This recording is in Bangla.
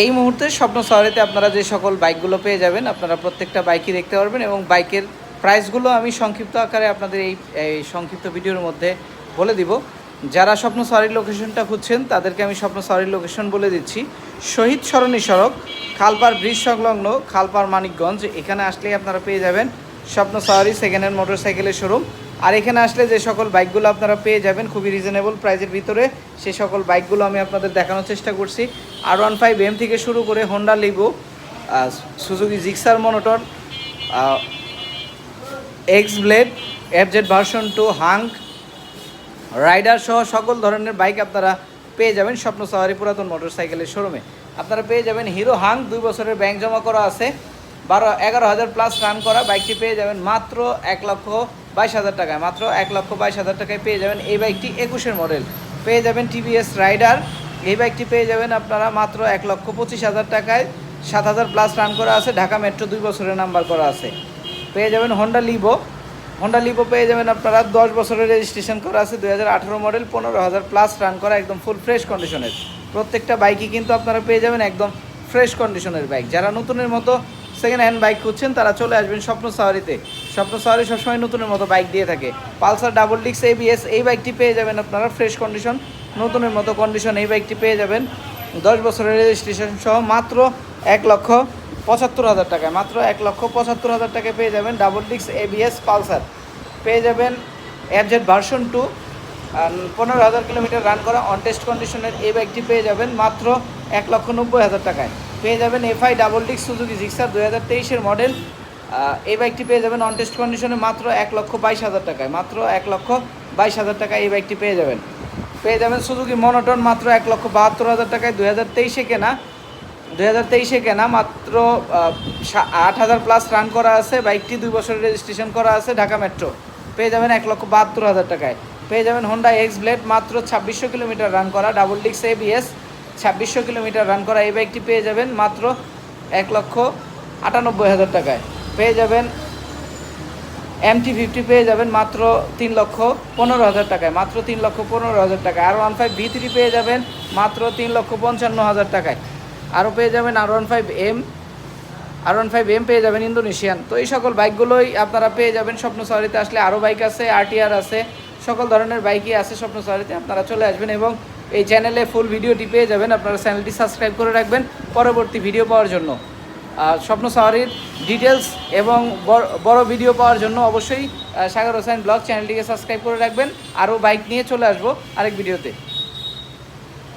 এই মুহূর্তে স্বপ্ন সাওয়ারিতে আপনারা যে সকল বাইকগুলো পেয়ে যাবেন, আপনারা প্রত্যেকটা বাইকই দেখতে পারবেন এবং বাইকের প্রাইসগুলো আমি সংক্ষিপ্ত আকারে আপনাদের এই সংক্ষিপ্ত ভিডিওর মধ্যে বলে দিব। যারা স্বপ্ন সাওয়ারির লোকেশনটা খুঁজছেন তাদেরকে আমি স্বপ্ন সাওয়ারির লোকেশন বলে দিচ্ছি। শহীদ সরণী সড়ক, খালপাড় ব্রিজ সংলগ্ন, খালপাড় মানিকগঞ্জ। এখানে আসলেই আপনারা পেয়ে যাবেন স্বপ্ন সাওয়ারি সেকেন্ড হ্যান্ড মোটরসাইকেলের শোরুম। আর এখানে আসলে যে সকল বাইকগুলো আপনারা পেয়ে যাবেন খুবই রিজনেবল প্রাইসের ভিতরে, সেই সকল বাইকগুলো আমি আপনাদের দেখানোর চেষ্টা করছি। R15M থেকে শুরু করে Honda Livo, Suzuki Gixxer monotone, X Blade, FZ version 2, Hunk, Raider সহ সকল ধরনের বাইক আপনারা পেয়ে যাবেন স্বপ্ন সাওয়ারি পুরাতন মোটরসাইকেলের শোরুমে। আপনারা পেয়ে যাবেন হিরো হাঙ্ক, 2 বছরের ব্যাংক জমা করা আছে, 11,000 প্লাস রান করা বাইকটি পেয়ে যাবেন মাত্র 1,22,000 টাকায়। মাত্র 1,22,000 টাকায় পেয়ে যাবেন এই বাইকটি। 21-এর মডেল পেয়ে যাবেন TVS রাইডার। এই বাইকটি পেয়ে যাবেন আপনারা মাত্র 1,25,000 টাকায়। 7,000 প্লাস রান করা আছে, ঢাকা মেট্রো 2 বছরের নাম্বার করা আছে। পেয়ে যাবেন হোন্ডা লিভো। হোন্ডা লিভো পেয়ে যাবেন আপনারা 10 বছরের রেজিস্ট্রেশন করা আছে, 2018 মডেল, 15,000 প্লাস রান করা, একদম ফুল ফ্রেশ কন্ডিশনের। প্রত্যেকটা বাইকই কিন্তু আপনারা পেয়ে যাবেন একদম ফ্রেশ কন্ডিশনের বাইক। যারা নতুনের মতো সেকেন্ড হ্যান্ড বাইক খুঁজছেন তারা চলে আসবেন স্বপ্ন সাওয়ারিতে। স্বপ্ন সাওয়ারি সবসময় নতুনের মতো বাইক দিয়ে থাকে। পালসার ডাবল ডিস্ক ABS এই বাইকটি পেয়ে যাবেন আপনারা ফ্রেশ কন্ডিশন, নতুনের মতো কন্ডিশন। এই বাইকটি পেয়ে যাবেন 10 বছরের রেজিস্ট্রেশন সহ মাত্র 1,75,000 টাকায়। মাত্র 1,75,000 টাকায় পেয়ে যাবেন ডাবল ডিস্ক ABS পালসার। পেয়ে যাবেন FZ ভার্সন 2, 15,000 কিলোমিটার রান করা অন টেস্ট কন্ডিশনের এই বাইকটি পেয়ে যাবেন মাত্র 1,90,000 টাকায়। পেয়ে যাবেন FI double disc Suzuki Gixxer 2023-এর মডেল। এই বাইকটি পেয়ে যাবেন অন টেস্ট কন্ডিশনে মাত্র 1,22,000 টাকায়। মাত্র 1,22,000 টাকায় এই বাইকটি পেয়ে যাবেন। পেয়ে যাবেন সুজুকি মনোটন মাত্র 1,72,000 টাকায়। 2023-এ কেনা, মাত্র 8,000 প্লাস রান করা আছে বাইকটি, 2 বছরের রেজিস্ট্রেশন করা আছে, ঢাকা মেট্রো। পেয়ে যাবেন 1,72,000 টাকায়। পেয়ে যাবেন হোন্ডা এক্স ব্লেড মাত্র 2600 কিলোমিটার রান করা, double disc ABS, 2600 kilometre run করা এই বাইকটি পেয়ে যাবেন মাত্র 1,98,000 টাকায়। পেয়ে যাবেন MT-50 পেয়ে যাবেন মাত্র 3,15,000 টাকায়। মাত্র 3,15,000 টাকায়। R15 V3 পেয়ে যাবেন মাত্র 3,55,000 টাকায়। আরও পেয়ে যাবেন R15M পেয়ে যাবেন ইন্দোনেশিয়ান। তো এই সকল বাইকগুলোই আপনারা পেয়ে যাবেন স্বপ্ন সাওয়ারিতে আসলে। আরও বাইক আছে, RTR আছে, সকল ধরনের বাইকই আছে স্বপ্ন সাওয়ারিতে। আপনারা চলে আসবেন এবং এই চ্যানেলে ফুল ভিডিওটি পেয়ে যাবেন। আপনারা চ্যানেলটি সাবস্ক্রাইব করে রাখবেন পরবর্তী ভিডিও পাওয়ার জন্য। স্বপ্ন সাওয়ারির ডিটেলস এবং বড় ভিডিও পাওয়ার জন্য অবশ্যই সাগর হোসেন ব্লগ চ্যানেলটিকে সাবস্ক্রাইব করে রাখবেন। আরও বাইক নিয়ে চলে আসবো আরেক ভিডিওতে।